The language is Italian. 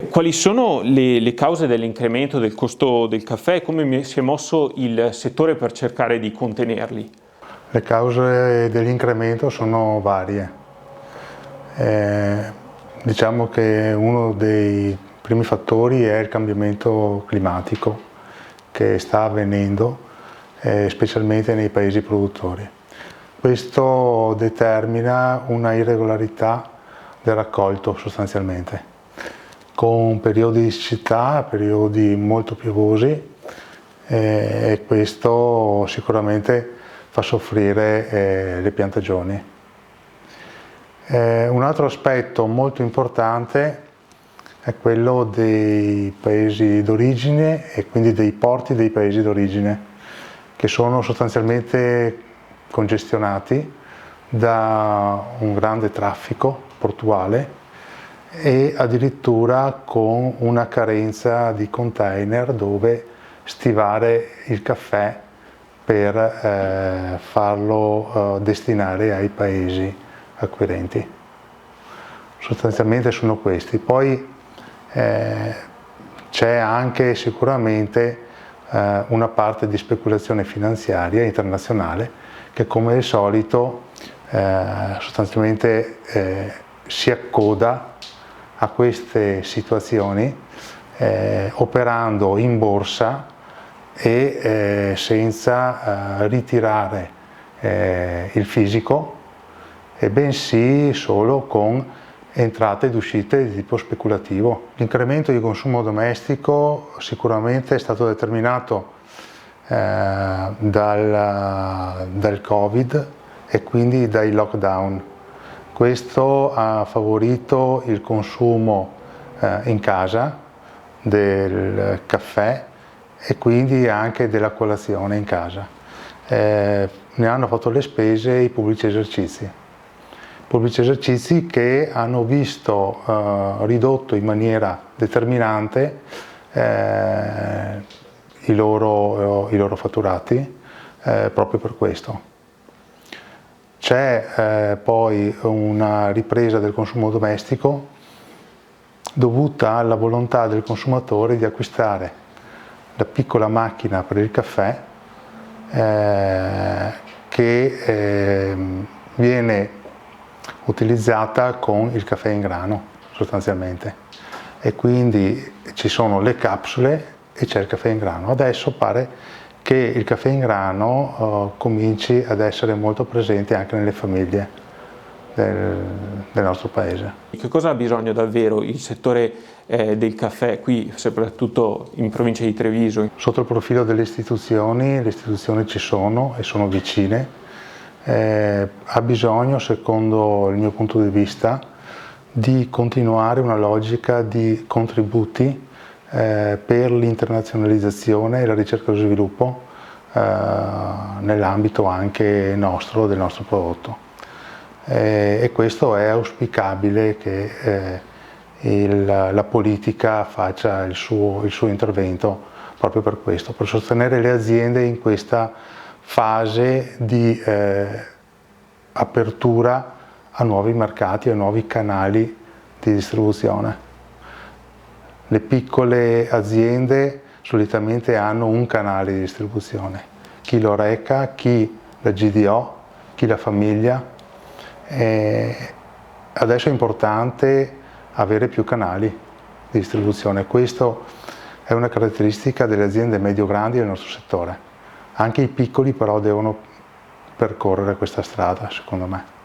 Quali sono le cause dell'incremento del costo del caffè e come si è mosso il settore per cercare di contenerli? Le cause dell'incremento sono varie. Diciamo che uno dei primi fattori è il cambiamento climatico che sta avvenendo, specialmente nei paesi produttori. Questo determina una irregolarità del raccolto sostanzialmente, con periodi di siccità, periodi molto piovosi, e questo sicuramente fa soffrire le piantagioni. Un altro aspetto molto importante è quello dei paesi d'origine e quindi dei porti dei paesi d'origine, che sono sostanzialmente congestionati da un grande traffico portuale e addirittura con una carenza di container dove stivare il caffè per farlo destinare ai paesi acquirenti. Sostanzialmente sono questi. Poi c'è anche sicuramente una parte di speculazione finanziaria internazionale che, come al solito, sostanzialmente si accoda a queste situazioni operando in borsa e senza ritirare il fisico, e bensì solo con entrate ed uscite di tipo speculativo. L'incremento di consumo domestico sicuramente è stato determinato dal Covid e quindi dai lockdown. Questo ha favorito il consumo in casa del caffè e quindi anche della colazione in casa. Ne hanno fatto le spese i pubblici esercizi che hanno visto ridotto in maniera determinante i loro fatturati proprio per questo. C'è poi una ripresa del consumo domestico dovuta alla volontà del consumatore di acquistare la piccola macchina per il caffè che viene utilizzata con il caffè in grano sostanzialmente, e quindi ci sono le capsule e c'è il caffè in grano. Adesso pare che il caffè in grano cominci ad essere molto presente anche nelle famiglie del nostro paese. Che cosa ha bisogno davvero il settore del caffè qui, soprattutto in provincia di Treviso? Sotto il profilo delle istituzioni, le istituzioni ci sono e sono vicine. Ha bisogno, secondo il mio punto di vista, di continuare una logica di contributi per l'internazionalizzazione e la ricerca e lo sviluppo nell'ambito anche del nostro prodotto. E questo è auspicabile che la politica faccia il suo intervento proprio per questo, per sostenere le aziende in questa fase di apertura a nuovi mercati, a nuovi canali di distribuzione. Le piccole aziende solitamente hanno un canale di distribuzione, chi l'Horeca, chi la GDO, chi la famiglia. Adesso è importante avere più canali di distribuzione. Questo è una caratteristica delle aziende medio-grandi del nostro settore. Anche i piccoli però devono percorrere questa strada, secondo me.